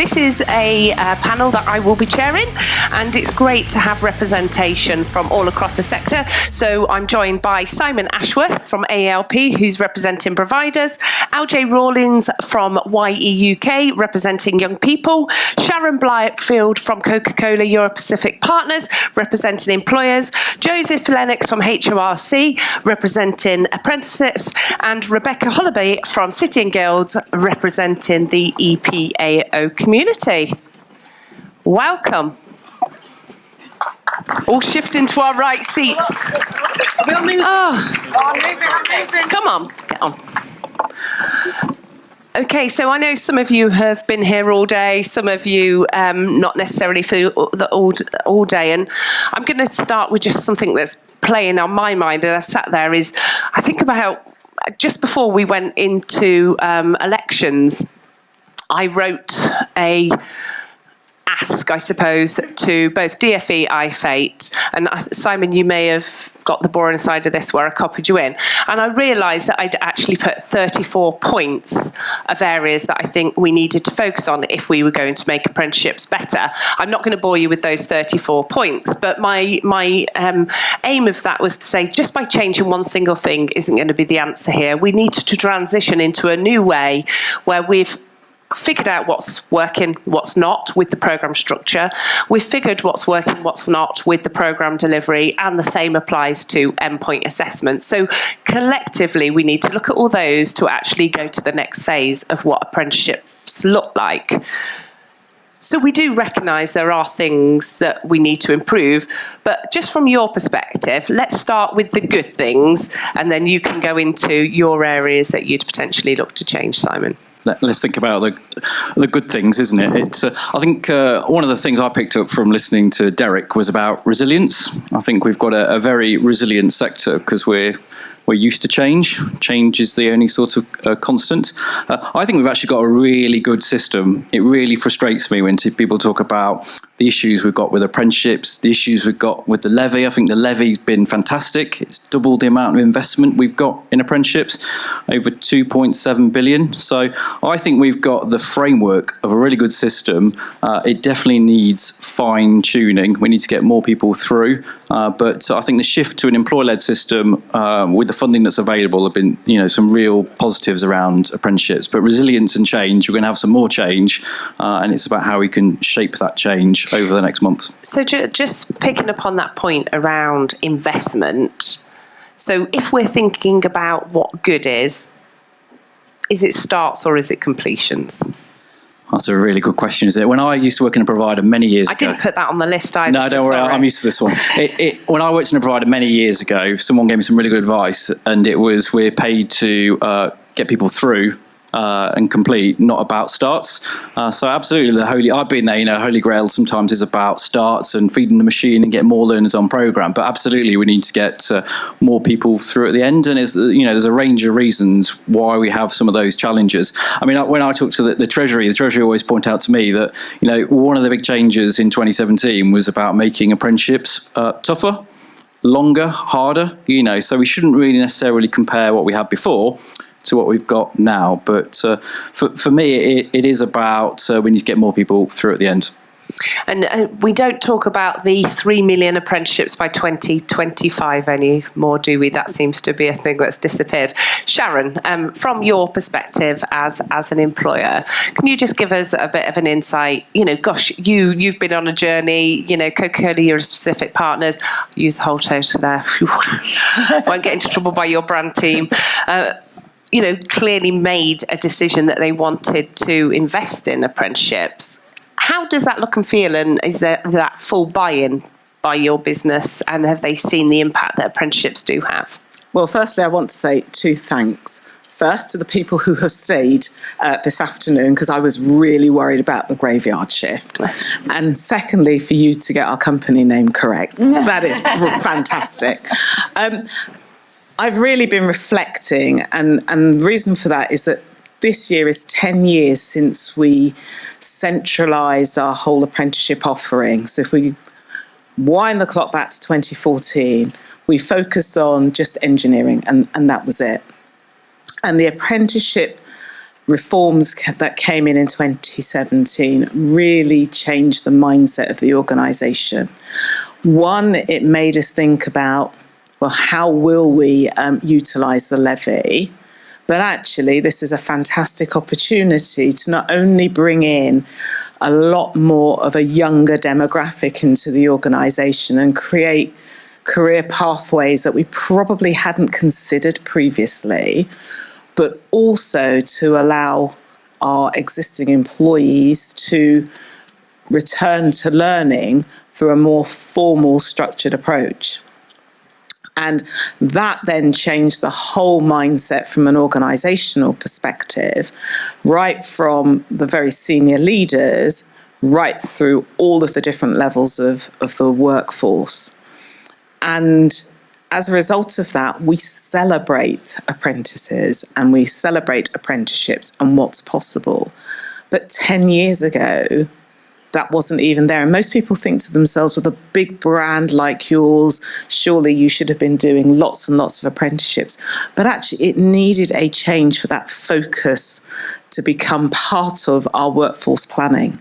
This is a panel that I will be chairing, and it's great to have representation from all across the sector. So I'm joined by Simon Ashworth from AALP, who's representing providers, LJ Rawlins from YE UK, representing young people, Sharon Blyfield from Coca-Cola Europe Pacific Partners, representing employers, Joseph Lennox from HMRC, representing apprentices, and Rebecca Hollaby from City and Guilds, representing the EPAO community. Welcome. All shifting to our right seats. We'll move. I'm moving. Come on, get on. Okay, so I know some of you have been here all day, some of you not necessarily for all day, and I'm going to start with just something that's playing on my mind, and I've sat there, is I think about just before we went into elections, I wrote a ask, I suppose, to both DFE, IFATE, and Simon, you may have got the boring side of this where I copied you in, and I realised that I'd actually put 34 points of areas that I think we needed to focus on if we were going to make apprenticeships better. I'm not going to bore you with those 34 points, but my aim of that was to say just by changing one single thing isn't going to be the answer here. We need to transition into a new way where we've figured out what's working, what's not with the programme structure. We've figured what's working, what's not with the programme delivery, and the same applies to endpoint assessment. So collectively, we need to look at all those to actually go to the next phase of what apprenticeships look like. So we do recognise there are things that we need to improve, but just from your perspective, let's start with the good things, and then you can go into your areas that you'd potentially look to change, Simon. Let's think about the good things, isn't it? It's I think one of the things I picked up from listening to Derek was about resilience. I think we've got a very resilient sector because we're used to change. Change is the only sort of constant. I think we've actually got a really good system. It really frustrates me when people talk about the issues we've got with apprenticeships, the issues we've got with the levy. I think the levy's been fantastic. It's doubled the amount of investment we've got in apprenticeships, over 2.7 billion. So I think we've got the framework of a really good system. It definitely needs fine tuning. We need to get more people through. But I think the shift to an employer-led system with the funding that's available have been, some real positives around apprenticeships. But resilience and change, we're going to have some more change, and it's about how we can shape that change over the next month. So just picking up on that point around investment. So if we're thinking about what good is it starts or is it completions? That's a really good question, isn't it? When I used to work in a provider many years ago... I didn't put that on the list either. No, don't worry, I'm used to this one. When I worked in a provider many years ago, someone gave me some really good advice, and it was we're paid to get people through and complete, not about starts. So absolutely, I've been there, Holy Grail sometimes is about starts and feeding the machine and getting more learners on programme, but absolutely we need to get more people through at the end, and there's a range of reasons why we have some of those challenges. I mean, when I talk to the Treasury always point out to me that, one of the big changes in 2017 was about making apprenticeships tougher, longer, harder, so we shouldn't really necessarily compare what we had before to what we've got now. But for me, it is about we need to get more people through at the end. And we don't talk about the 3 million apprenticeships by 2025 anymore, do we? That seems to be a thing that's disappeared. Sharon, from your perspective as an employer, can you just give us a bit of an insight? You've been on a journey, Coca-Cola Europe Pacific Partners, use the whole total there, won't get into trouble by your brand team. Clearly made a decision that they wanted to invest in apprenticeships. How does that look and feel, and is there that full buy-in by your business, and have they seen the impact that apprenticeships do have? Well, firstly, I want to say two thanks. First, to the people who have stayed this afternoon, because I was really worried about the graveyard shift. And secondly, for you to get our company name correct. That is fantastic. I've really been reflecting, and the reason for that is that this year is 10 years since we centralised our whole apprenticeship offering. So if we wind the clock back to 2014, we focused on just engineering, and that was it. And the apprenticeship reforms that came in 2017 really changed the mindset of the organisation. One, it made us think about, well, how will we utilise the levy? But actually, this is a fantastic opportunity to not only bring in a lot more of a younger demographic into the organisation and create career pathways that we probably hadn't considered previously, but also to allow our existing employees to return to learning through a more formal, structured approach. And that then changed the whole mindset from an organisational perspective, right from the very senior leaders, right through all of the different levels of the workforce. And as a result of that, we celebrate apprentices and we celebrate apprenticeships and what's possible. But 10 years ago, that wasn't even there. And most people think to themselves, with a big brand like yours, surely you should have been doing lots and lots of apprenticeships. But actually, it needed a change for that focus to become part of our workforce planning.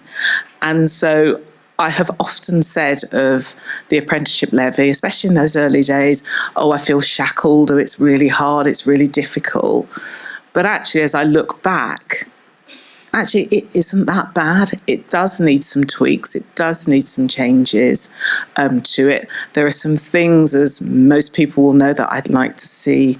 And so I have often said of the apprenticeship levy, especially in those early days, oh, I feel shackled, or it's really hard, it's really difficult. But actually, as I look back, actually, it isn't that bad. It does need some tweaks. It does need some changes to it. There are some things, as most people will know, that I'd like to see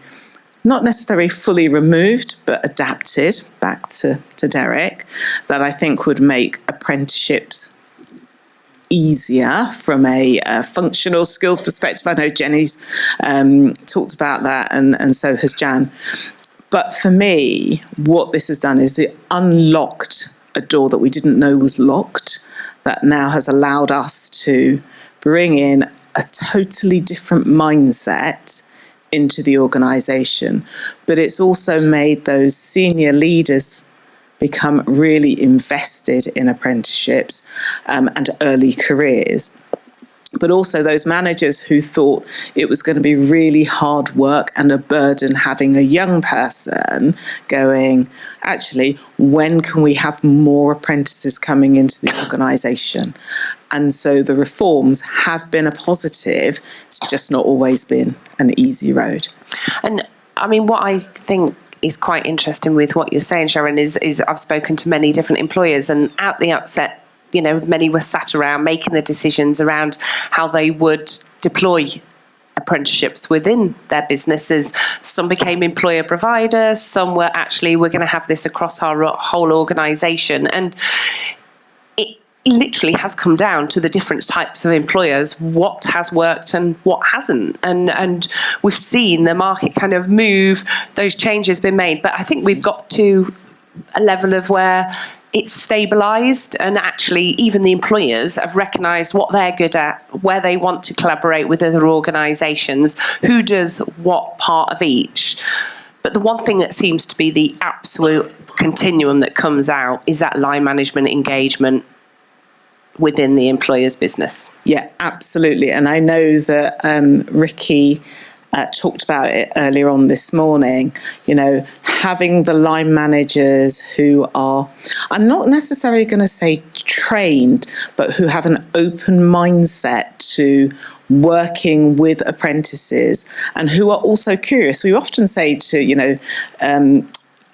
not necessarily fully removed, but adapted, back to Derek, that I think would make apprenticeships easier from a functional skills perspective. I know Jenny's talked about that, and so has Jan. But for me, what this has done is it unlocked a door that we didn't know was locked, that now has allowed us to bring in a totally different mindset into the organisation. But it's also made those senior leaders become really invested in apprenticeships and early careers. But also those managers who thought it was going to be really hard work and a burden having a young person going, actually, when can we have more apprentices coming into the organisation? And so the reforms have been a positive. It's just not always been an easy road. And I mean, what I think is quite interesting with what you're saying, Sharon, is I've spoken to many different employers, and at the outset, you know, many were sat around making the decisions around how they would deploy apprenticeships within their businesses. Some became employer providers, some were actually, we're going to have this across our whole organisation. And it literally has come down to the different types of employers, what has worked and what hasn't. And we've seen the market kind of move, those changes been made. But I think we've got to a level of where it's stabilised, and actually even the employers have recognised what they're good at, where they want to collaborate with other organisations, who does what part of each. But the one thing that seems to be the absolute continuum that comes out is that line management engagement within the employer's business. Yeah, absolutely. And I know that Ricky talked about it earlier on this morning, you know, having the line managers who are, I'm not necessarily going to say trained, but who have an open mindset to working with apprentices and who are also curious. We often say to, you know,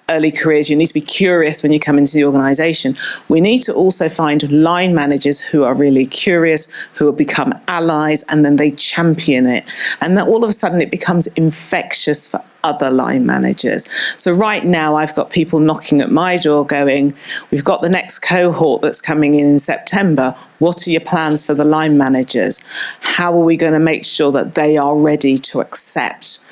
early careers, you need to be curious when you come into the organisation. We need to also find line managers who are really curious, who will become allies, and then they champion it. And then all of a sudden it becomes infectious for other line managers. So right now I've got people knocking at my door going, we've got the next cohort that's coming in September. What are your plans for the line managers? How are we going to make sure that they are ready to accept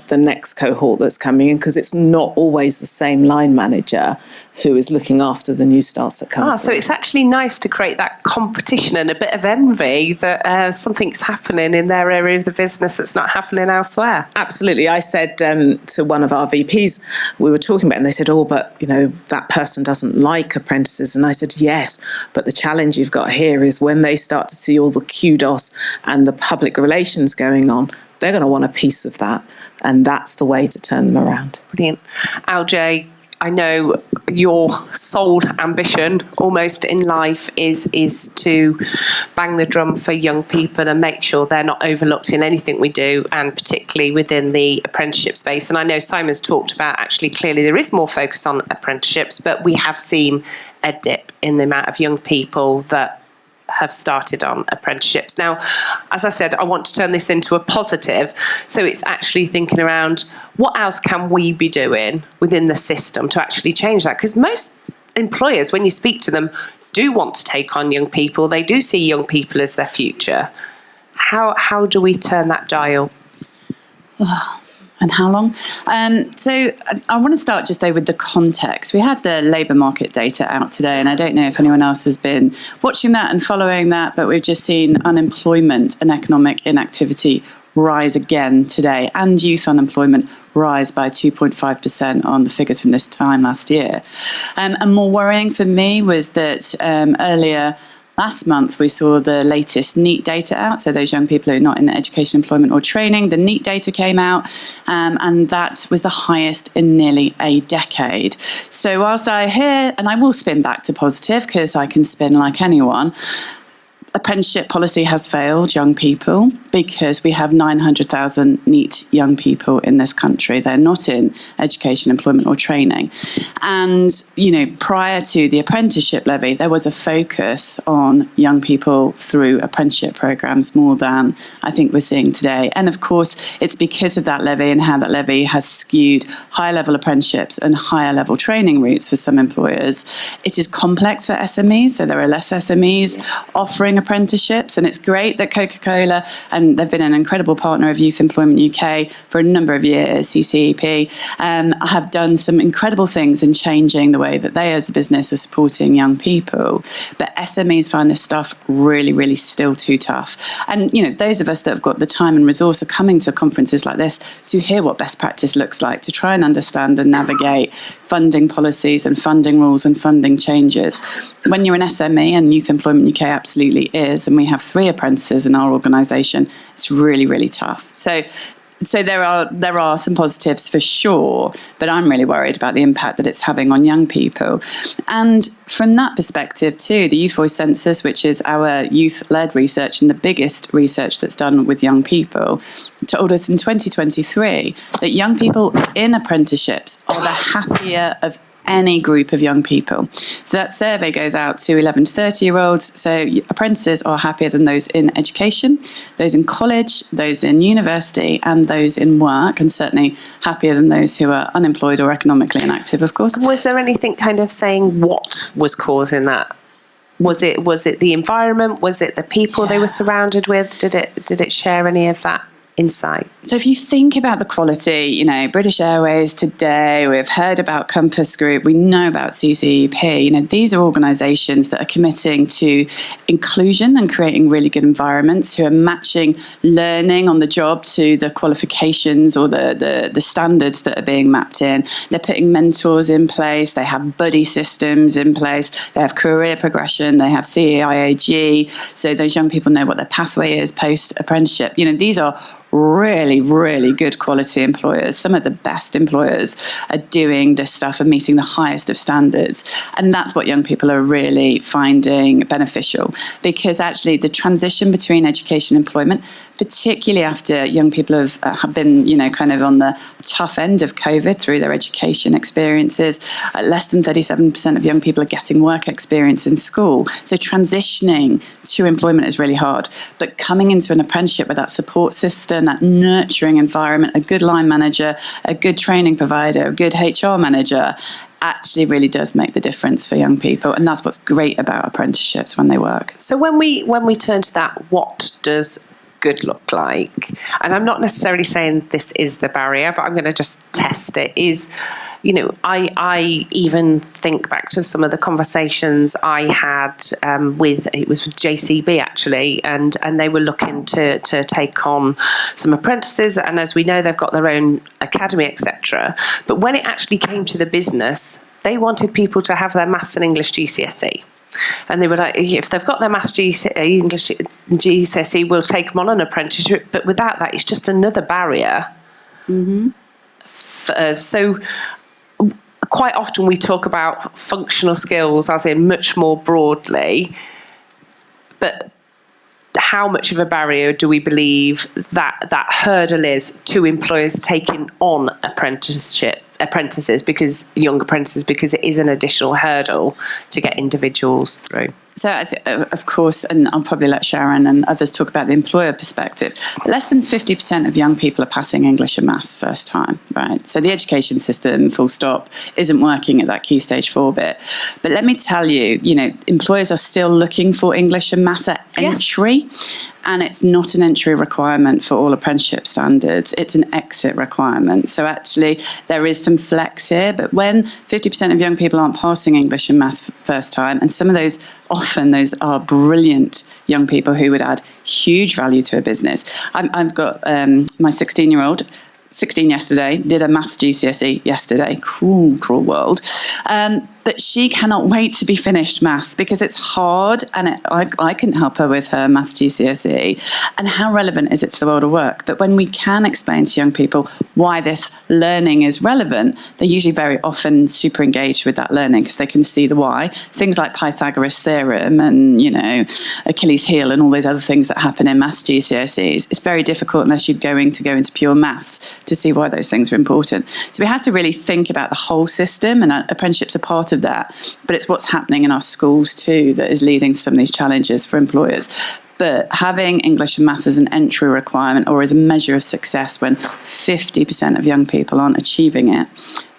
the next cohort that's coming in, because it's not always the same line manager who is looking after the new starts that come through. So it's actually nice to create that competition and a bit of envy that something's happening in their area of the business that's not happening elsewhere. Absolutely. I said to one of our VPs, we were talking about it, and they said, oh, but, you know, that person doesn't like apprentices. And I said, yes, but the challenge you've got here is when they start to see all the kudos and the public relations going on, they're going to want a piece of that. And that's the way to turn them around. Brilliant. Alj, I know your sole ambition almost in life is to bang the drum for young people and make sure they're not overlooked in anything we do, and particularly within the apprenticeship space. And I know Simon's talked about, actually clearly there is more focus on apprenticeships, but we have seen a dip in the amount of young people that have started on apprenticeships. Now, as I said, I want to turn this into a positive. So it's actually thinking around, what else can we be doing within the system to actually change that? Because most employers, when you speak to them, do want to take on young people. They do see young people as their future. How do we turn that dial? And how long? So I want to start just though with the context. We had the labour market data out today, and I don't know if anyone else has been watching that and following that, but we've just seen unemployment and economic inactivity rise again today, and youth unemployment rise by 2.5% on the figures from this time last year. And more worrying for me was that earlier last month, we saw the latest NEET data out. So those young people who are not in education, employment or training, the NEET data came out, and that was the highest in nearly a decade. So whilst I hear, and I will spin back to positive because I can spin like anyone, apprenticeship policy has failed young people because we have 900,000 NEET young people in this country. They're not in education, employment or training. And, you know, prior to the apprenticeship levy, there was a focus on young people through apprenticeship programs more than I think we're seeing today. And of course, it's because of that levy and how that levy has skewed higher level apprenticeships and higher level training routes for some employers. It is complex for SMEs, so there are less SMEs offering apprenticeships, and it's great that Coca-Cola, and they've been an incredible partner of Youth Employment UK for a number of years, CCEP, have done some incredible things in changing the way that they as a business are supporting young people. But SMEs find this stuff really, really still too tough. And, you know, those of us that have got the time and resource are coming to conferences like this to hear what best practice looks like, to try and understand and navigate funding policies and funding rules and funding changes. When you're an SME, and Youth Employment UK absolutely is, and we have 3 apprentices in our organisation, it's really, really tough. So there are some positives for sure, but I'm really worried about the impact that it's having on young people. And from that perspective too, the Youth Voice Census, which is our youth-led research and the biggest research that's done with young people, told us in 2023 that young people in apprenticeships are the happier of any group of young people. So that survey goes out to 11 to 30-year-olds. So apprentices are happier than those in education, those in college, those in university, and those in work, and certainly happier than those who are unemployed or economically inactive, of course. Was there anything kind of saying what was causing that? Was it the environment? Was it the people they were surrounded with? Did it share any of that insight? So if you think about the quality, you know, British Airways today, we've heard about Compass Group, we know about CCEP, you know, these are organisations that are committing to inclusion and creating really good environments, who are matching learning on the job to the qualifications or the standards that are being mapped in. They're putting mentors in place, they have buddy systems in place, they have career progression, they have CEIAG, so those young people know what their pathway is post-apprenticeship. You know, these are really, really good quality employers. Some of the best employers are doing this stuff and meeting the highest of standards. And that's what young people are really finding beneficial, because actually the transition between education and employment, particularly after young people have been, you know, kind of on the tough end of COVID through their education experiences, less than 37% of young people are getting work experience in school. So transitioning to employment is really hard. But coming into an apprenticeship with that support system, that nurturing environment, a good line manager, a good training provider, a good HR manager, actually really does make the difference for young people. And that's what's great about apprenticeships when they work. So when we turn to that, what does good look like? And I'm not necessarily saying this is the barrier, but I'm going to just test it. Is, you know, I even think back to some of the conversations I had with JCB actually, and they were looking to take on some apprentices, and as we know, they've got their own academy, etc. But when it actually came to the business, they wanted people to have their maths and English GCSE. And they were like, if they've got their maths English GCSE, we'll take them on an apprenticeship. But without that, it's just another barrier. Mm-hmm. So quite often we talk about functional skills as in much more broadly, but how much of a barrier do we believe that hurdle is to employers taking on apprentices, because it is an additional hurdle to get individuals through? So, of course, and I'll probably let Sharon and others talk about the employer perspective, but less than 50% of young people are passing English and maths first time, right? So the education system, full stop, isn't working at that key stage 4 bit. But let me tell you, employers are still looking for English and maths at entry, and it's not an entry requirement for all apprenticeship standards. It's an exit requirement. So actually, there is some flex here, but when 50% of young people aren't passing English and maths first time, and some of those are brilliant young people who would add huge value to a business. I've got my 16-year-old, 16 yesterday, did a maths GCSE yesterday. Cruel world. But she cannot wait to be finished maths because it's hard, and I couldn't help her with her maths GCSE. And how relevant is it to the world of work? But when we can explain to young people why this learning is relevant, they're usually very often super engaged with that learning because they can see the why. Things like Pythagoras theorem and, Achilles heel and all those other things that happen in maths GCSEs. It's very difficult unless you're going to go into pure maths to see why those things are important. So we have to really think about the whole system, and apprenticeships are part of that, but it's what's happening in our schools too that is leading to some of these challenges for employers. But having English and maths as an entry requirement or as a measure of success when 50% of young people aren't achieving it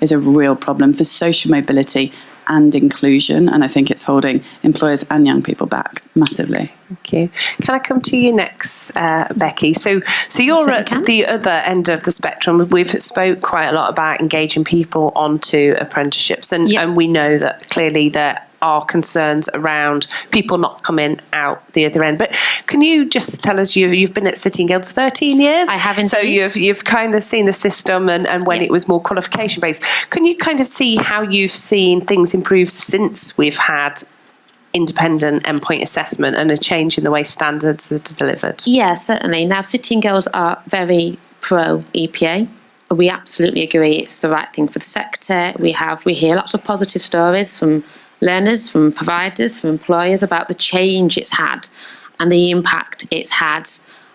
is a real problem for social mobility and inclusion, and I think it's holding employers and young people back massively. Thank you. Can I come to you next, Becky? So you're at the other end of the spectrum. We've spoke quite a lot about engaging people onto apprenticeships, and we know that clearly there are concerns around people not coming out the other end. But can you just tell us, you've been at City and Guilds 13 years? I have indeed. So you've kind of seen the system and when it was more qualification based. Can you kind of see how you've seen things improve since we've had independent endpoint assessment and a change in the way standards are delivered? Yeah, certainly. Now, City and Guilds are very pro EPA. We absolutely agree it's the right thing for the sector. We hear lots of positive stories from learners, from providers, from employers about the change it's had and the impact it's had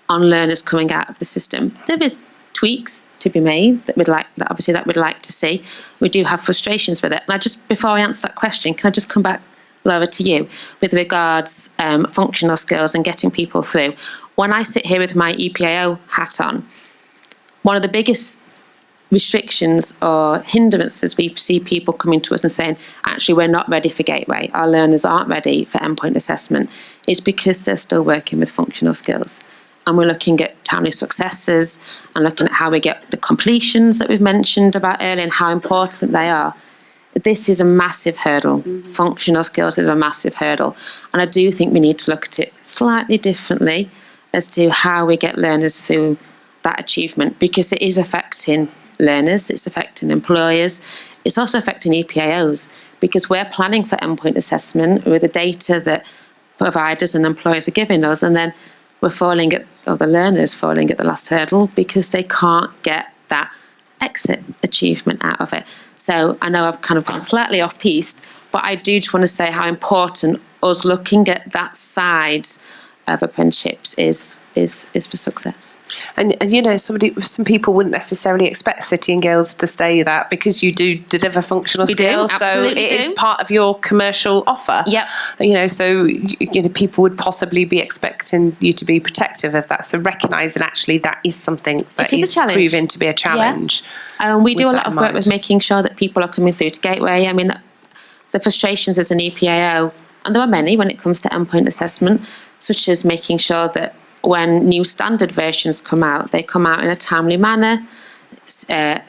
on learners coming out of the system. There is tweaks to be made that we'd like to see. We do have frustrations with it. Now, just before I answer that question, can I just come back, Laura, to you with regards functional skills and getting people through? When I sit here with my EPAO hat on, one of the biggest restrictions or hindrances we see people coming to us and saying, actually, we're not ready for Gateway, our learners aren't ready for endpoint assessment, is because they're still working with functional skills. And we're looking at timely successes and looking at how we get the completions that we've mentioned about earlier and how important they are. This is a massive hurdle. Functional skills is a massive hurdle. And I do think we need to look at it slightly differently as to how we get learners through that achievement, because it is affecting learners, it's affecting employers, it's also affecting EPAOs, because we're planning for endpoint assessment with the data that providers and employers are giving us, and then the learners falling at the last hurdle because they can't get that exit achievement out of it. So I know I've kind of gone slightly off piste, but I do just want to say how important us looking at that side of apprenticeships is for success. And some people wouldn't necessarily expect City and Guilds to say that, because you do deliver functional skills, so it is part of your commercial offer. Yep. So people would possibly be expecting you to be protective of that. So recognising actually that is something that is proving to be a challenge. Yeah. We do a lot of work with making sure that people are coming through to Gateway. I mean, the frustrations as an EPAO, and there are many when it comes to endpoint assessment, such as making sure that when new standard versions come out, they come out in a timely manner.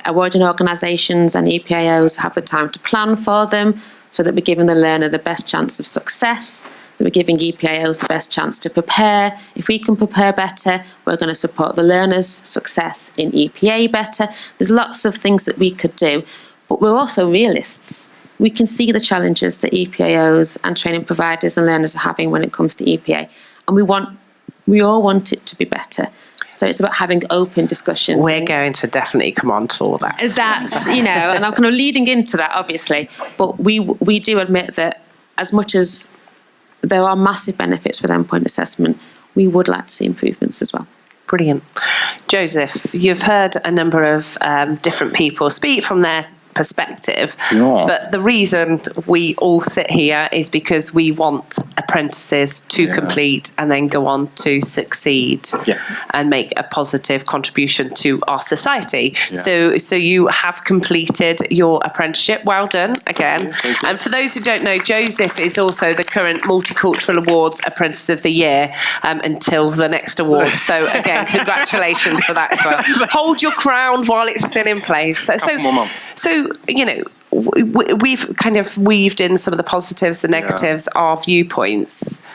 Awarding organisations and EPAOs have the time to plan for them so that we're giving the learner the best chance of success, that we're giving EPAOs the best chance to prepare. If we can prepare better, we're going to support the learner's success in EPA better. There's lots of things that we could do, but we're also realists. We can see the challenges that EPAOs and training providers and learners are having when it comes to EPA, and we all want it to be better. So it's about having open discussions. We're going to definitely come on to all that. That's, and I'm kind of leading into that, obviously. But we do admit that as much as there are massive benefits with endpoint assessment, we would like to see improvements as well. Brilliant. Joseph, you've heard a number of different people speak from their perspective, but the reason we all sit here is because we want apprentices to complete and then go on to succeed and make a positive contribution to our society. So you have completed your apprenticeship. Well done again. And for those who don't know, Joseph is also the current Multicultural Awards Apprentice of the Year until the next award. So again, congratulations for that as well. Hold your crown while it's still in place. Couple more months. So, we've kind of weaved in some of the positives, the negatives, our viewpoints.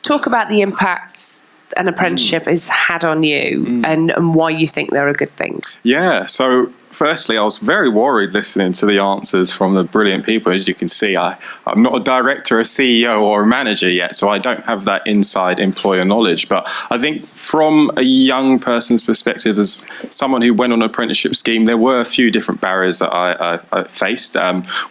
Talk about the impacts an apprenticeship has had on you and why you think they're a good thing. Yeah, so firstly, I was very worried listening to the answers from the brilliant people. As you can see, I'm not a director, a CEO or a manager yet, so I don't have that inside employer knowledge. But I think from a young person's perspective, as someone who went on an apprenticeship scheme, there were a few different barriers that I faced.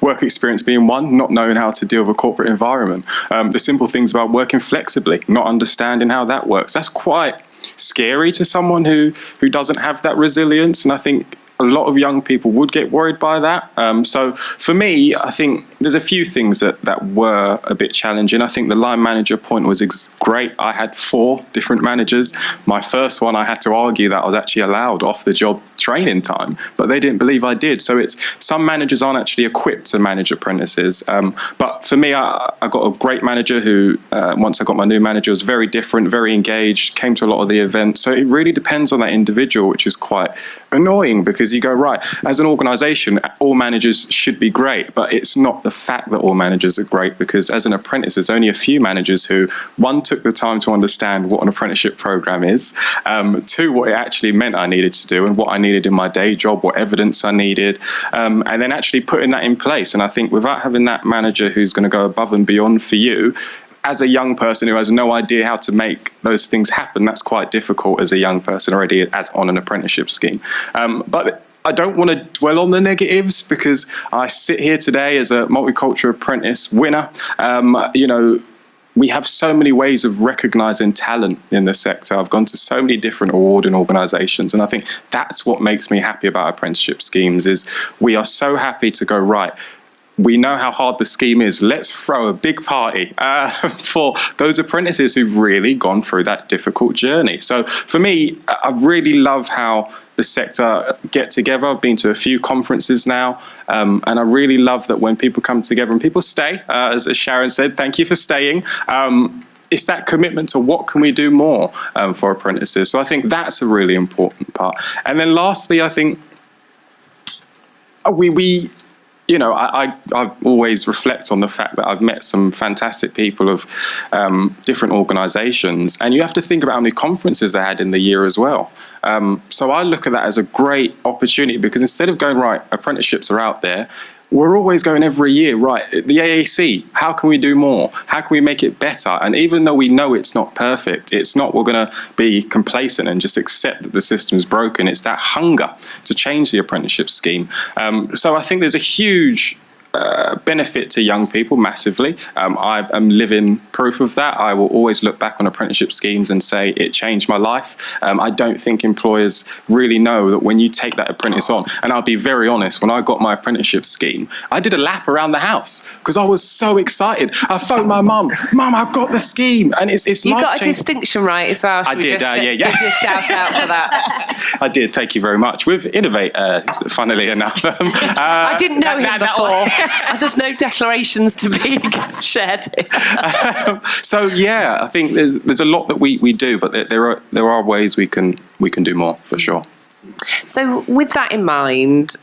Work experience being one, not knowing how to deal with a corporate environment. The simple things about working flexibly, not understanding how that works. That's quite scary to someone who doesn't have that resilience. And I think a lot of young people would get worried by that. So for me, I think there's a few things that were a bit challenging. I think the line manager point was great. I had 4 different managers. My first one, I had to argue that I was actually allowed off-the-job training time, but they didn't believe I did. So some managers aren't actually equipped to manage apprentices. But for me, I got a great manager who, once I got my new manager, was very different, very engaged, came to a lot of the events. So it really depends on that individual, which is quite annoying because you go, right, as an organisation, all managers should be great, but it's not the fact that all managers are great, because as an apprentice, there's only a few managers who, 1, took the time to understand what an apprenticeship programme is, 2, what it actually meant I needed to do and what I needed in my day job, what evidence I needed, and then actually putting that in place. And I think without having that manager who's going to go above and beyond for you, as a young person who has no idea how to make those things happen, that's quite difficult as a young person already as on an apprenticeship scheme. But I don't want to dwell on the negatives because I sit here today as a multicultural apprentice winner. We have so many ways of recognising talent in the sector. I've gone to so many different awarding organisations, and I think that's what makes me happy about apprenticeship schemes is we are so happy to go, right, we know how hard the scheme is. Let's throw a big party for those apprentices who've really gone through that difficult journey. So for me, I really love how the sector get together. I've been to a few conferences now, and I really love that when people come together and people stay, as Sharon said, thank you for staying. It's that commitment to what can we do more for apprentices. So I think that's a really important part. And then lastly, I think I always reflect on the fact that I've met some fantastic people of different organisations, and you have to think about how many conferences I had in the year as well. So I look at that as a great opportunity because instead of going, right, apprenticeships are out there, we're always going every year, right, the AAC, how can we do more? How can we make it better? And even though we know it's not perfect, it's not we're going to be complacent and just accept that the system is broken. It's that hunger to change the apprenticeship scheme. So I think there's a huge benefit to young people massively. I am living proof of that. I will always look back on apprenticeship schemes and say it changed my life. I don't think employers really know that when you take that apprentice on, and I'll be very honest, when I got my apprenticeship scheme, I did a lap around the house because I was so excited. I phoned my mum, I got the scheme, and it's you life-changing. got a distinction right as well. I did, Give you a shout out for that. I did, thank you very much. With Innovate, funnily enough. I didn't know him before. There's no declarations to be shared. So yeah, I think there's a lot that we do, but there are ways we can do more for sure. So with that in mind,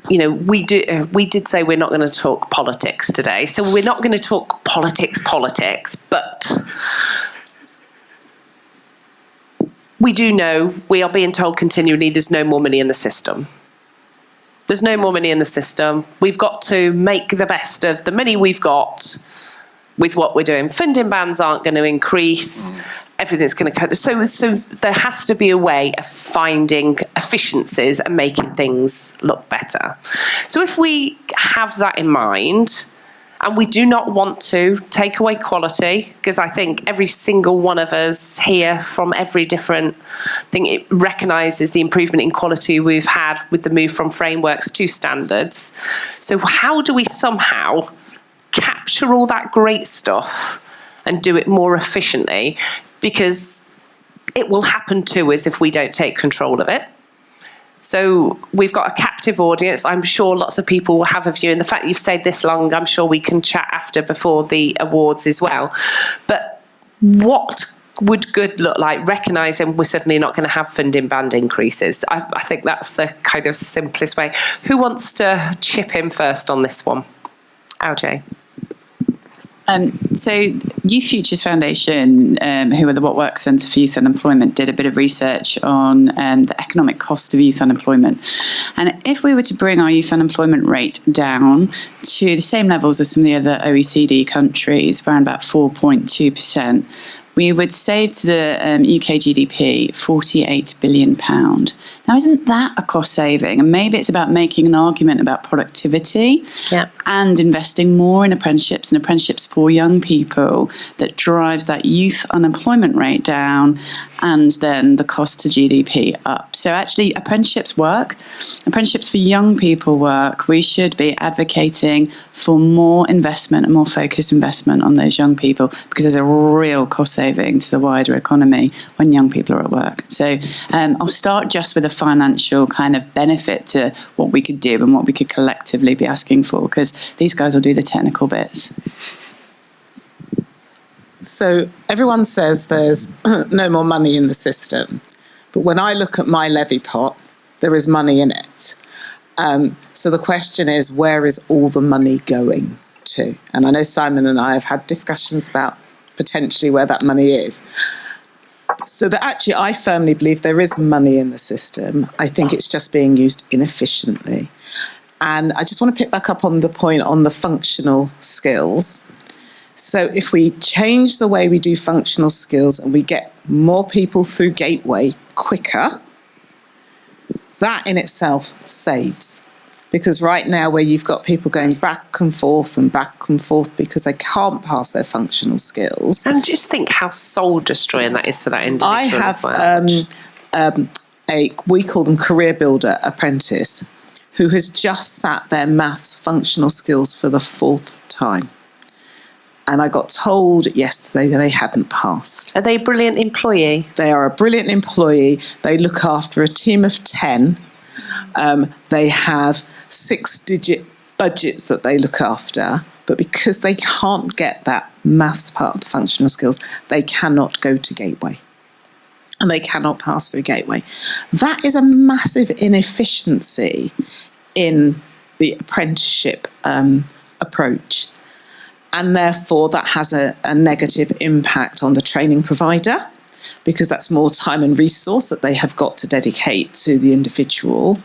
we did say we're not going to talk politics today. So we're not going to talk politics, but we do know, we are being told continually, there's no more money in the system. There's no more money in the system. We've got to make the best of the money we've got with what we're doing. Funding bands aren't going to increase. Everything's going to cut. So there has to be a way of finding efficiencies and making things look better. So if we have that in mind, and we do not want to take away quality, because I think every single one of us here from every different thing, it recognises the improvement in quality we've had with the move from frameworks to standards. So how do we somehow capture all that great stuff and do it more efficiently? Because it will happen to us if we don't take control of it. So we've got a captive audience. I'm sure lots of people will have a view. And the fact that you've stayed this long, I'm sure we can chat after, before the awards as well. But what would good look like, recognising we're certainly not going to have funding band increases? I think that's the kind of simplest way. Who wants to chip in first on this one? Alj. So Youth Futures Foundation, who are the What Works Centre for Youth Unemployment, did a bit of research on the economic cost of youth unemployment. And if we were to bring our youth unemployment rate down to the same levels as some of the other OECD countries, around about 4.2%, we would save to the UK GDP £48 billion. Now, isn't that a cost saving? And maybe it's about making an argument about productivity and investing more in apprenticeships and apprenticeships for young people that drives that youth unemployment rate down and then the cost to GDP up. So actually, apprenticeships work. Apprenticeships for young people work. We should be advocating for more investment and more focused investment on those young people, because there's a real cost saving to the wider economy when young people are at work. So I'll start just with a financial kind of benefit to what we could do and what we could collectively be asking for, because these guys will do the technical bits. So everyone says there's no more money in the system, but when I look at my levy pot, there is money in it. So the question is, where is all the money going to? And I know Simon and I have had discussions about potentially where that money is. So that actually, I firmly believe there is money in the system. I think it's just being used inefficiently. And I just want to pick back up on the point on the functional skills. So if we change the way we do functional skills and we get more people through Gateway quicker, that in itself saves. Because right now, where you've got people going back and forth because they can't pass their functional skills. And just think how soul destroying that is for that individual. I have as well. we call them career builder apprentice, who has just sat their maths functional skills for the 4th time. And I got told yesterday that they hadn't passed. Are they a brilliant employee? They are a brilliant employee. They look after a team of 10. They have 6-digit budgets that they look after, but because they can't get that maths part of the functional skills, they cannot go to Gateway. And they cannot pass through Gateway. That is a massive inefficiency in the apprenticeship approach. And therefore, that has a negative impact on the training provider, because that's more time and resource that they have got to dedicate to the individual.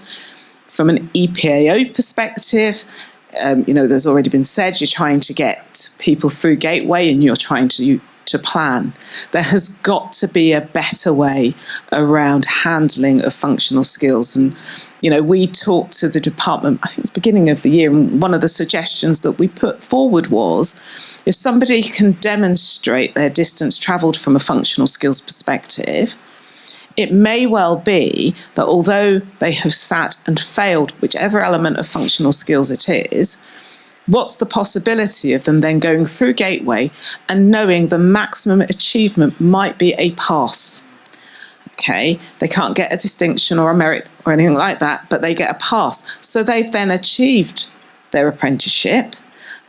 From an EPAO perspective, there's already been said, you're trying to get people through Gateway and you're trying to plan. There has got to be a better way around handling of functional skills. And, we talked to the department, I think it's beginning of the year, and one of the suggestions that we put forward was, if somebody can demonstrate their distance travelled from a functional skills perspective, it may well be that although they have sat and failed whichever element of functional skills it is, what's the possibility of them then going through Gateway and knowing the maximum achievement might be a pass? Okay, they can't get a distinction or a merit or anything like that, but they get a pass. So they've then achieved their apprenticeship,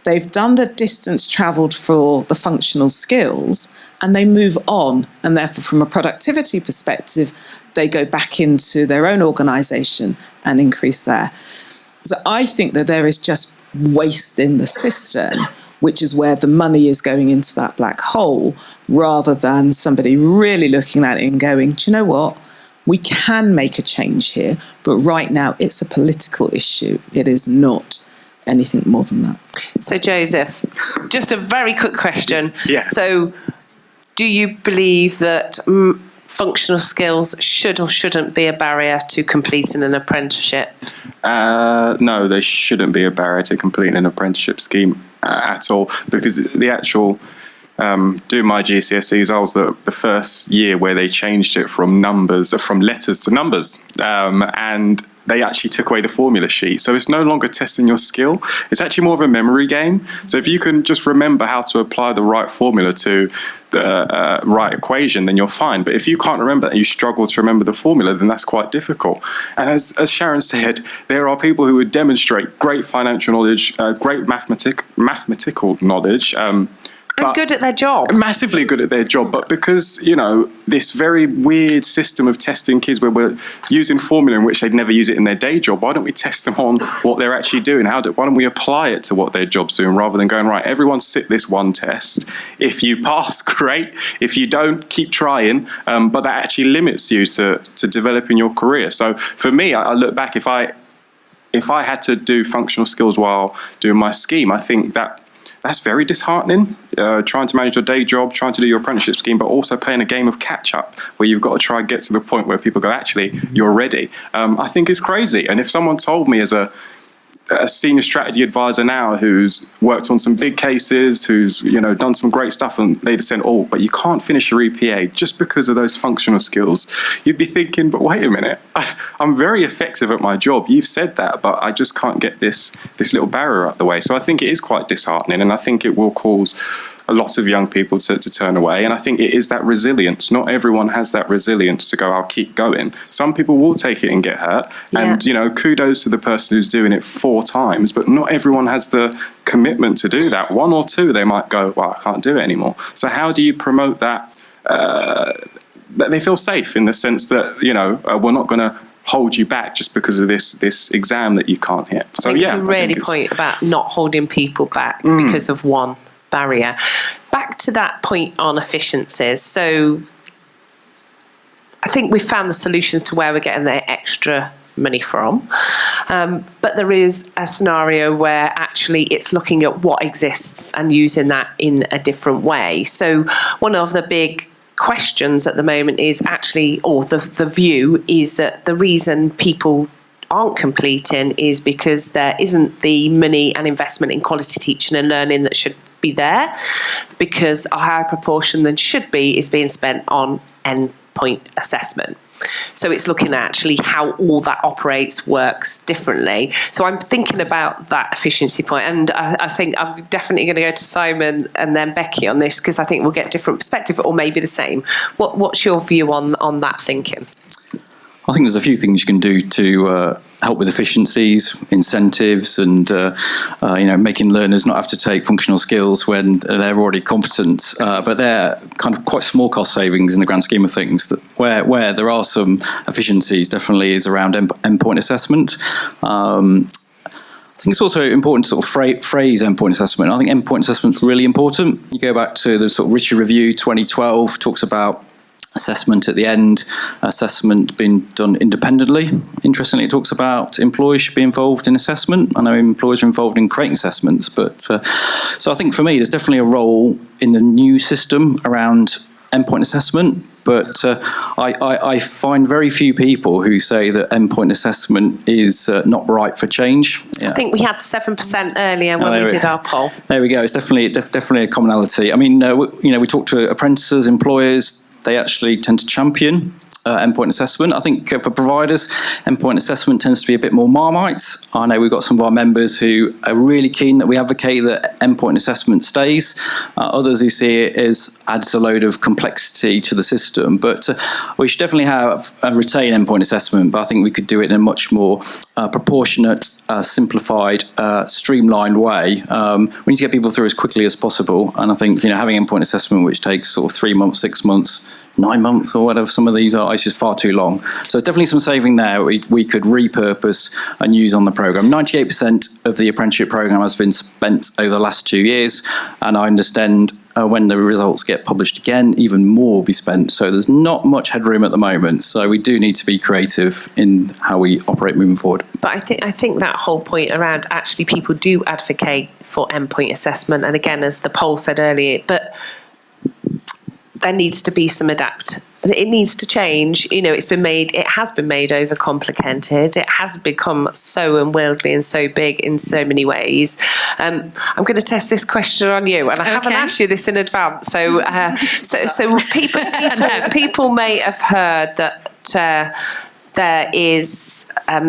they've done the distance travelled for the functional skills, and they move on. And therefore, from a productivity perspective, they go back into their own organisation and increase there. So I think that there is just waste in the system, which is where the money is going into that black hole, rather than somebody really looking at it and going, do you know what? We can make a change here, but right now it's a political issue. It is not anything more than that. So, Joseph, just a very quick question. Yeah. So, do you believe that functional skills should or shouldn't be a barrier to completing an apprenticeship? No, they shouldn't be a barrier to completing an apprenticeship scheme at all, because the actual doing my GCSEs, I was the first year where they changed it from letters to numbers, and they actually took away the formula sheet. So it's no longer testing your skill. It's actually more of a memory game. So if you can just remember how to apply the right formula to the right equation, then you're fine. But if you can't remember and you struggle to remember the formula, then that's quite difficult. And as Sharon said, there are people who would demonstrate great financial knowledge, great mathematical knowledge, And good at their job. massively good at their job, but because, this very weird system of testing kids where we're using formula in which they'd never use it in their day job, why don't we test them on what they're actually doing? Why don't we apply it to what their job's doing, rather than going, right, everyone sit this one test. If you pass, great. If you don't, keep trying. But that actually limits you to developing your career. So for me, I look back, if I had to do functional skills while doing my scheme, I think that's very disheartening, trying to manage your day job, trying to do your apprenticeship scheme, but also playing a game of catch-up where you've got to try and get to the point where people go, actually, you're ready. I think it's crazy. And if someone told me as a senior strategy advisor now who's worked on some big cases, who's done some great stuff, and they'd said, oh, but you can't finish your EPA just because of those functional skills, you'd be thinking, but wait a minute, I'm very effective at my job. You've said that, but I just can't get this little barrier out the way. So I think it is quite disheartening, and I think it will cause a lot of young people to turn away. And I think it is that resilience. Not everyone has that resilience to go, I'll keep going. Some people will take it and get hurt. Yeah. And, kudos to the person who's doing it 4 times, but not everyone has the commitment to do that. 1 or 2, they might go, well, I can't do it anymore. So how do you promote that they feel safe, in the sense that, we're not going to hold you back just because of this exam that you can't hit. So, It's a really point about not holding people back because of one barrier. Back to that point on efficiencies. So I think we've found the solutions to where we're getting the extra money from. But there is a scenario where actually it's looking at what exists and using that in a different way. So one of the big questions at the moment is actually, or the view is that the reason people aren't completing is because there isn't the money and investment in quality teaching and learning that should be there, because a higher proportion than should be is being spent on endpoint assessment. So it's looking at actually how all that operates, works differently. So I'm thinking about that efficiency point, and I think I'm definitely going to go to Simon and then Becky on this, because I think we'll get different perspective, or maybe the same. What's your view on that thinking? I think there's a few things you can do to help with efficiencies, incentives, and making learners not have to take functional skills when they're already competent. But they're kind of quite small cost savings in the grand scheme of things. That where there are some efficiencies, definitely is around endpoint assessment. I think it's also important to sort of phrase endpoint assessment. I think endpoint assessment is really important. You go back to the sort of Richard Review 2012, talks about assessment at the end, assessment being done independently. Interestingly, it talks about employers should be involved in assessment. I know employers are involved in creating assessments, but so I think for me, there's definitely a role in the new system around endpoint assessment. But I find very few people who say that endpoint assessment is not right for change. Yeah. I think we had 7% earlier when we did our poll. There we go. It's definitely a commonality. I mean, we talk to apprentices, employers. They actually tend to champion endpoint assessment. I think for providers, endpoint assessment tends to be a bit more Marmite. I know we've got some of our members who are really keen that we advocate that endpoint assessment stays. Others who see it as adds a load of complexity to the system. But we should definitely retain endpoint assessment, but I think we could do it in a much more proportionate, simplified, streamlined way. We need to get people through as quickly as possible. And I think having endpoint assessment, which takes sort of 3 months, 6 months, 9 months or whatever some of these are. It's just far too long. So definitely some saving there we could repurpose and use on the programme. 98% of the apprenticeship programme has been spent over the last 2 years, and I understand when the results get published again, even more will be spent. So there's not much headroom at the moment. So we do need to be creative in how we operate moving forward. But I think that whole point around actually people do advocate for endpoint assessment, and again, as the poll said earlier, but there needs to be some it needs to change. You know, it has been made overcomplicated. It has become so unwieldy and so big in so many ways. I'm going to test this question on you, and I haven't asked you this in advance. So, people may have heard that there is a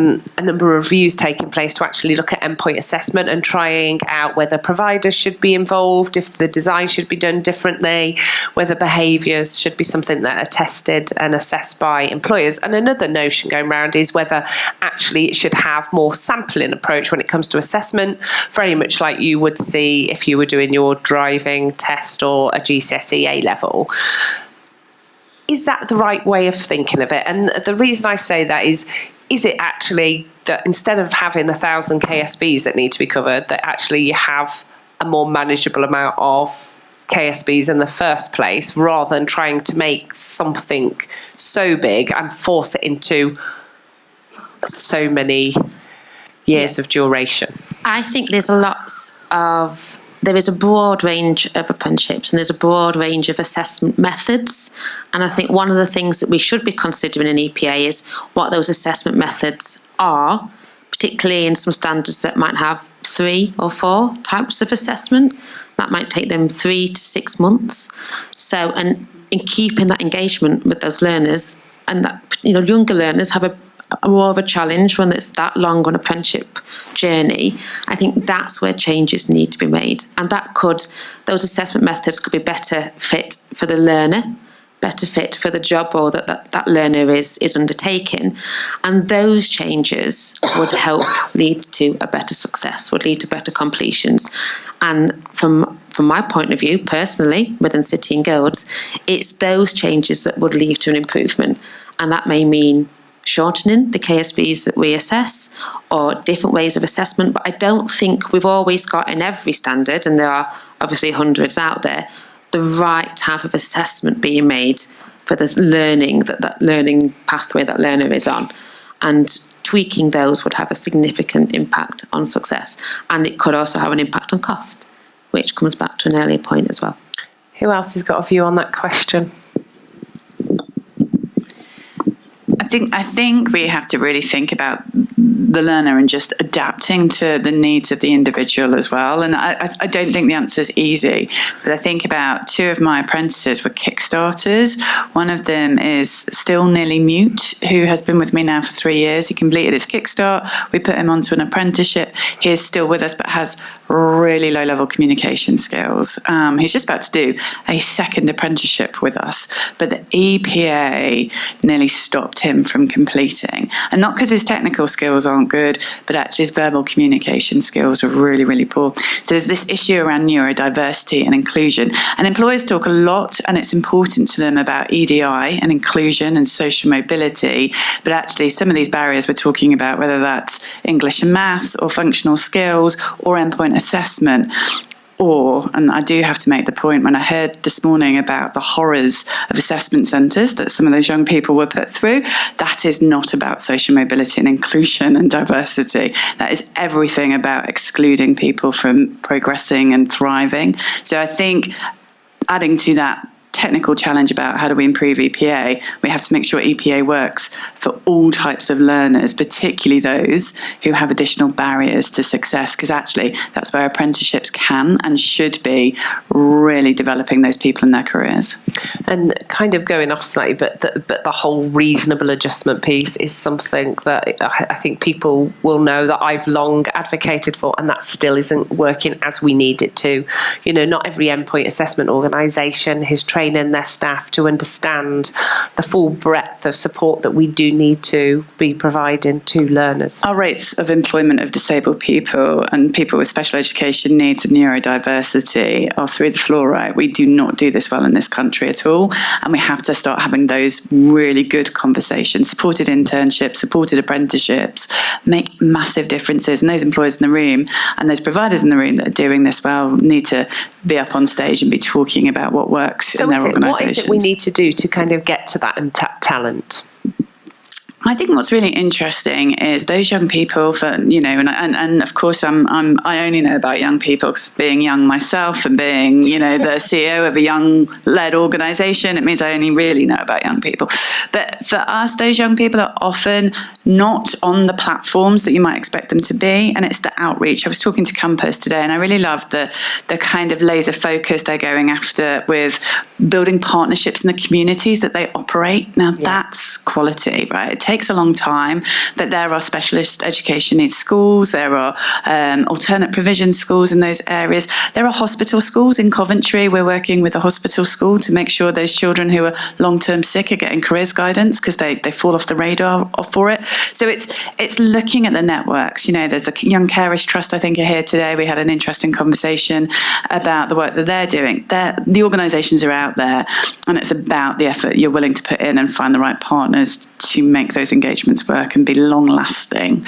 number of reviews taking place to actually look at endpoint assessment and trying out whether providers should be involved, if the design should be done differently, whether behaviours should be something that are tested and assessed by employers. And another notion going around is whether actually it should have more sampling approach when it comes to assessment, very much like you would see if you were doing your driving test or a GCSE A level. Is that the right way of thinking of it? And the reason I say that is it actually that instead of having 1,000 KSBs that need to be covered, that actually you have a more manageable amount of KSBs in the first place, rather than trying to make something so big and force it into so many years of duration? I think there is a broad range of apprenticeships, and there's a broad range of assessment methods. And I think one of the things that we should be considering in EPA is what those assessment methods are, particularly in some standards that might have 3 or 4 types of assessment. That might take them 3 to 6 months. So, and in keeping that engagement with those learners, and that, younger learners have a more of a challenge when it's that long on apprenticeship journey. I think that's where changes need to be made, and those assessment methods could be better fit for the learner, better fit for the job role that learner is undertaking, and those changes would help lead to a better success, would lead to better completions. And from my point of view, personally, within City and Guilds, it's those changes that would lead to an improvement, and that may mean shortening the KSBs that we assess, or different ways of assessment. But I don't think we've always got in every standard, and there are obviously hundreds out there, the right type of assessment being made for this learning, that learning pathway that learner is on. And tweaking those would have a significant impact on success. And it could also have an impact on cost, which comes back to an earlier point as well. Who else has got a view on that question? I think we have to really think about the learner and just adapting to the needs of the individual as well. And I don't think the answer is easy, but I think about 2 of my apprentices were Kickstarters. One of them is still nearly mute, who has been with me now for 3 years. He completed his Kickstart. We put him onto an apprenticeship. He is still with us, but has really low-level communication skills. He's just about to do a second apprenticeship with us, but the EPA nearly stopped him from completing. And not because his technical skills aren't good, but actually his verbal communication skills are really, really poor. So there's this issue around neurodiversity and inclusion. And employers talk a lot, and it's important to them, about EDI and inclusion and social mobility. But actually some of these barriers we're talking about, whether that's English and maths or functional skills or endpoint assessment, and I do have to make the point, when I heard this morning about the horrors of assessment centres that some of those young people were put through, that is not about social mobility and inclusion and diversity. That is everything about excluding people from progressing and thriving. So I think, adding to that technical challenge about how do we improve EPA, we have to make sure EPA works for all types of learners, particularly those who have additional barriers to success, because actually that's where apprenticeships can and should be really developing those people in their careers. And kind of going off slightly, but the whole reasonable adjustment piece is something that I think people will know that I've long advocated for, and that still isn't working as we need it to. Not every endpoint assessment organisation is training their staff to understand the full breadth of support that we do do need to be providing to learners? Our rates of employment of disabled people and people with special education needs and neurodiversity are through the floor, right? We do not do this well in this country at all. And we have to start having those really good conversations. Supported internships, supported apprenticeships make massive differences. And those employers in the room and those providers in the room that are doing this well need to be up on stage and be talking about what works in their organisations. What is it we need to do to kind of get to that untapped talent? I think what's really interesting is those young people, and of course I only know about young people because being young myself and being, the CEO of a young-led organisation, it means I only really know about young people. But for us, those young people are often not on the platforms that you might expect them to be, and it's the outreach. I was talking to Campus today, and I really love the kind of laser focus they're going after with building partnerships in the communities that they operate. Now, that's quality, right? It takes a long time, but there are specialist education needs schools, there are alternate provision schools in those areas. There are hospital schools in Coventry. We're working with a hospital school to make sure those children who are long-term sick are getting careers guidance because they fall off the radar for it. So it's looking at the networks. There's the Young Carers Trust, I think, are here today. We had an interesting conversation about the work that they're doing. The organisations are out there, and it's about the effort you're willing to put in and find the right partners to make those engagements work and be long-lasting.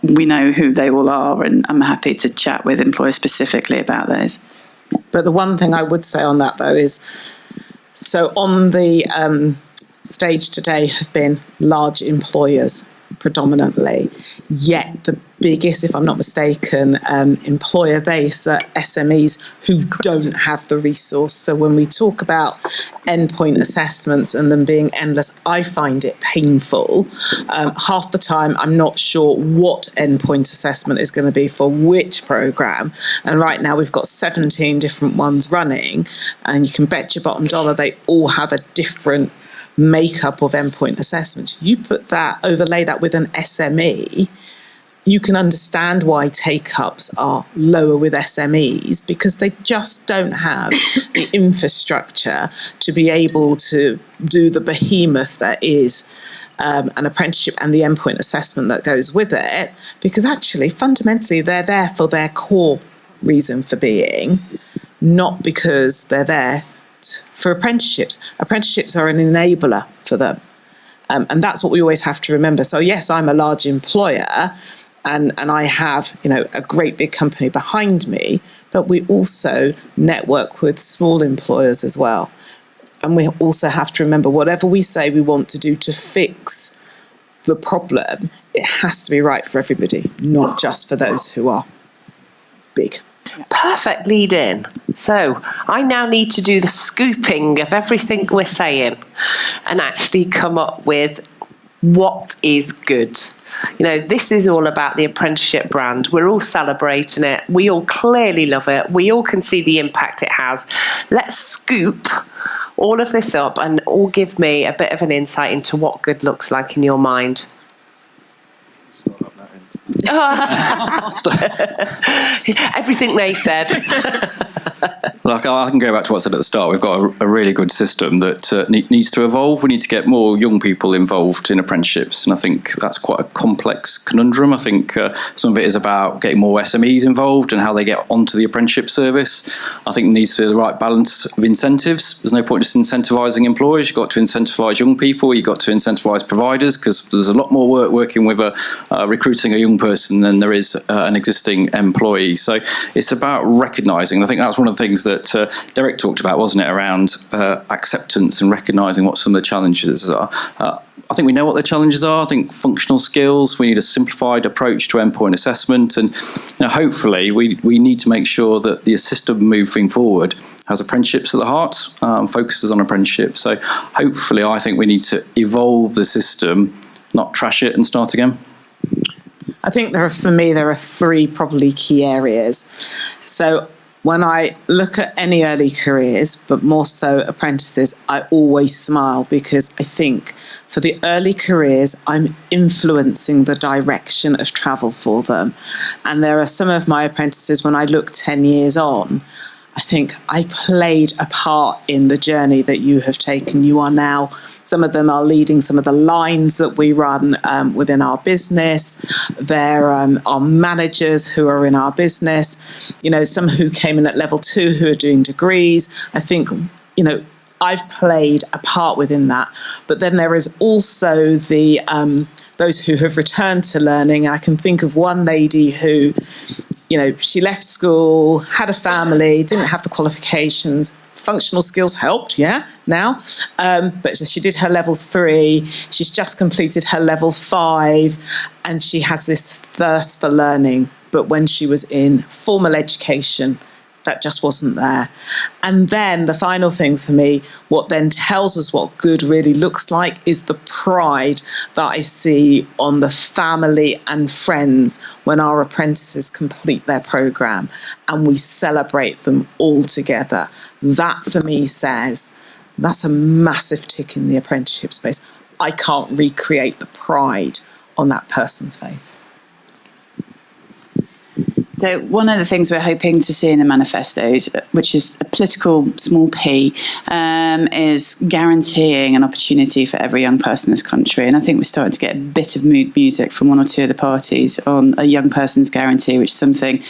We know who they all are, and I'm happy to chat with employers specifically about those. But the one thing I would say on that, though, is so on the stage today have been large employers predominantly, yet the biggest, if I'm not mistaken, employer base are SMEs who don't have the resource. So when we talk about endpoint assessments and them being endless, I find it painful. Half the time, I'm not sure what endpoint assessment is going to be for which programme. And right now, we've got 17 different ones running, and you can bet your bottom dollar they all have a different makeup of endpoint assessments. You overlay that with an SME, you can understand why take-ups are lower with SMEs because they just don't have the infrastructure to be able to do the behemoth that is an apprenticeship and the endpoint assessment that goes with it, because actually, fundamentally, they're there for their core reason for being, not because they're there for apprenticeships. Apprenticeships are an enabler for them. And that's what we always have to remember. So yes, I'm a large employer and I have, a great big company behind me, but we also network with small employers as well. And we also have to remember whatever we say we want to do to fix the problem, it has to be right for everybody, not just for those who are big. Perfect lead in. So I now need to do the scooping of everything we're saying and actually come up with what is good. This is all about the apprenticeship brand. We're all celebrating it. We all clearly love it. We all can see the impact it has. Let's scoop all of this up and all give me a bit of an insight into what good looks like in your mind. Everything they said. Like, I can go back to what I said at the start. We've got a really good system that needs to evolve. We need to get more young people involved in apprenticeships, and I think that's quite a complex conundrum. I think some of it is about getting more SMEs involved and how they get onto the apprenticeship service. I think there needs to be the right balance of incentives. There's no point just incentivising employers. You've got to incentivise young people. You've got to incentivise providers, because there's a lot more work working with recruiting a young person than there is an existing employee. So it's about recognising. I think that's one of the things that Derek talked about, wasn't it, around acceptance and recognising what some of the challenges are. I think we know what the challenges are. I think functional skills, we need a simplified approach to endpoint assessment, and hopefully we need to make sure that the system moving forward has apprenticeships at the heart, focuses on apprenticeships. So hopefully I think we need to evolve the system, not trash it and start again. I think there are three probably key areas. So when I look at any early careers, but more so apprentices, I always smile, because I think for the early careers, I'm influencing the direction of travel for them. And there are some of my apprentices, when I look 10 years on, I think I played a part in the journey that you have taken. You are now Some of them are leading some of the lines that we run within our business. There are managers who are in our business, some who came in at level 2 who are doing degrees. I think, I've played a part within that. But then there is also the those who have returned to learning. I can think of one lady who, she left school, had a family, didn't have the qualifications. Functional skills helped, now. But she did her level 3. She's just completed her level 5, and she has this thirst for learning. But when she was in formal education, that just wasn't there. And then the final thing for me, what then tells us what good really looks like, is the pride that I see on the family and friends when our apprentices complete their programme and we celebrate them all together. That for me says that's a massive tick in the apprenticeship space. I can't recreate the pride on that person's face. So one of the things we're hoping to see in the manifestos, which is a political small p, is guaranteeing an opportunity for every young person in this country. And I think we're starting to get a bit of mood music from one or two of the parties on a young person's guarantee, which is something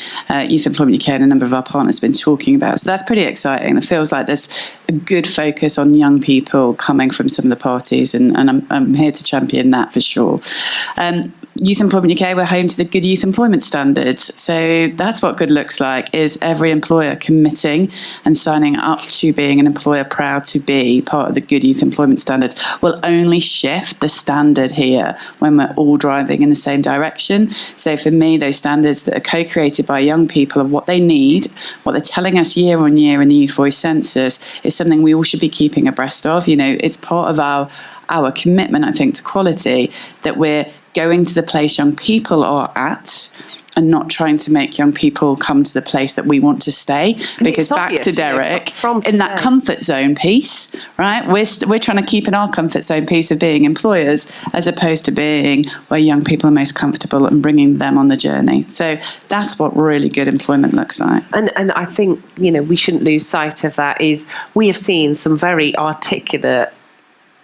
Youth Employment UK and a number of our partners have been talking about. So that's pretty exciting. It feels like there's a good focus on young people coming from some of the parties, and I'm here to champion that for sure. Youth Employment UK, we're home to the Good Youth Employment Standards. So that's what good looks like, is every employer committing and signing up to being an employer proud to be part of the Good Youth Employment Standards. Will only shift the standard here when we're all driving in the same direction. So for me, those standards that are co-created by young people of what they need, what they're telling us year on year in the Youth Voice Census, is something we all should be keeping abreast of. It's part of our commitment, I think, to quality, that we're going to the place young people are at and not trying to make young people come to the place that we want to stay. Because back to Derek, in that comfort zone piece, right, we're trying to keep in our comfort zone piece of being employers, as opposed to being where young people are most comfortable and bringing them on the journey. So that's what really good employment looks like. And I think, we shouldn't lose sight of that. Is we have seen some very articulate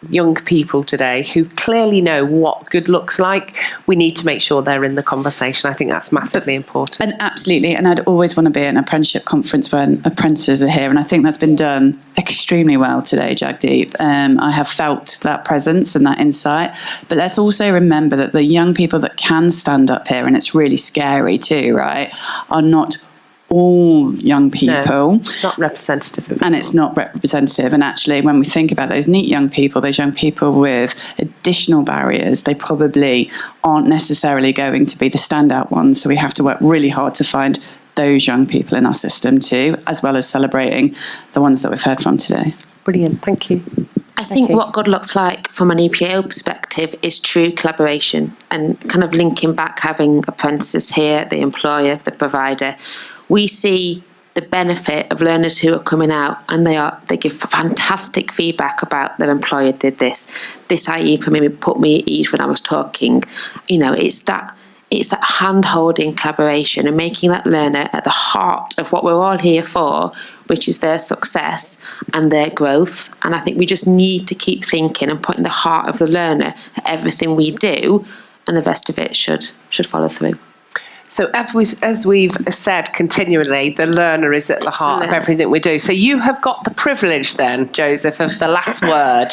young people today who clearly know what good looks like. We need to make sure they're in the conversation. I think that's massively important. And absolutely. And I'd always want to be at an apprenticeship conference when apprentices are here. And I think that's been done extremely well today, Jagdeep. I have felt that presence and that insight. But let's also remember that the young people that can stand up here, and it's really scary too, right, are not all young people. No, not representative of and it's not representative. And actually, when we think about those neat young people, those young people with additional barriers, they probably aren't necessarily going to be the standout ones. So we have to work really hard to find those young people in our system too, as well as celebrating the ones that we've heard from today. Brilliant, thank you. I think what good looks like from an EPO perspective is true collaboration, and kind of linking back having apprentices here, the employer, the provider. We see the benefit of learners who are coming out, and they give fantastic feedback about their employer did this IE put me at ease when I was talking. It's that hand-holding collaboration and making that learner at the heart of what we're all here for, which is their success and their growth. And I think we just need to keep thinking and putting the heart of the learner at everything we do, and the rest of it should follow through. So as we've said continually, the learner is at the heart of everything we do. So you have got the privilege then, Joseph, of the last word.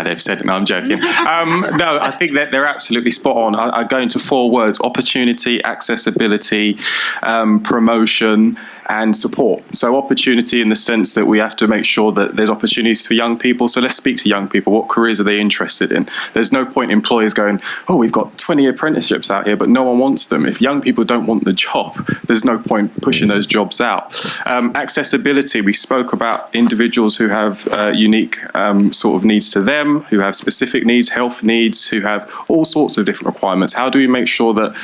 They've said it. No, I'm joking. No, I think that they're absolutely spot on. I go into 4 words: opportunity, accessibility, promotion, and support. So opportunity in the sense that we have to make sure that there's opportunities for young people. So let's speak to young people. What careers are they interested in? There's no point employers going, we've got 20 apprenticeships out here, but no one wants them. If young people don't want the job, there's no point pushing those jobs out. Accessibility, we spoke about individuals who have unique sort of needs to them, who have specific needs, health needs, who have all sorts of different requirements. How do we make sure that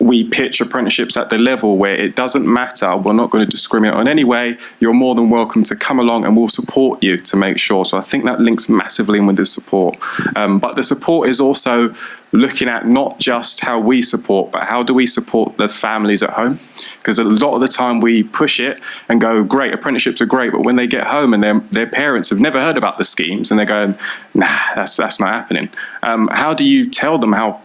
we pitch apprenticeships at the level where it doesn't matter, we're not going to discriminate on any way, you're more than welcome to come along and we'll support you to make sure. So I think that links massively in with the support. But the support is also looking at not just how we support, but how do we support the families at home? Because a lot of the time we push it and go, great, apprenticeships are great, but when they get home and their parents have never heard about the schemes and they're going, nah, that's not happening. How do you tell them how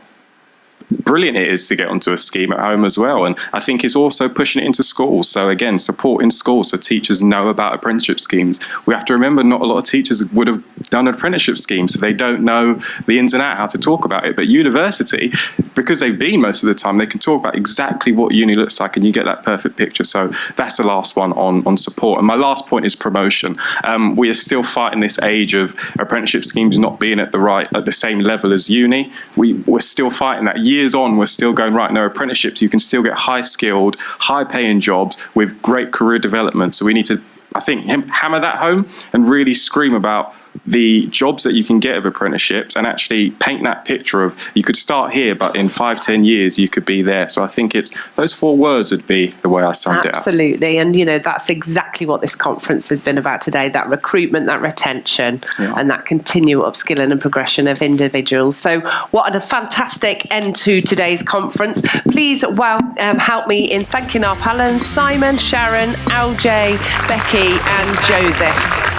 brilliant it is to get onto a scheme at home as well? And I think it's also pushing it into schools. So again, support in schools so teachers know about apprenticeship schemes. We have to remember not a lot of teachers would have done an apprenticeship scheme, so they don't know the ins and outs, how to talk about it. But university, because they've been most of the time, they can talk about exactly what uni looks like and you get that perfect picture. So that's the last one on support. And my last point is promotion. We are still fighting this age of apprenticeship schemes not being at the same level as uni. We're still fighting that. Years on, we're still going, right, no, apprenticeships, you can still get high skilled, high paying jobs with great career development. So we need to, I think, hammer that home and really scream about the jobs that you can get of apprenticeships and actually paint that picture of you could start here, but in 5-10 years you could be there. So I think it's those 4 words would be the way I summed it up. Absolutely. And that's exactly what this conference has been about today, that recruitment, that retention, and that continual upskilling and progression of individuals. So what a fantastic end to today's conference. Please help me in thanking our panel: Simon, Sharon, LJ, Becky and Joseph.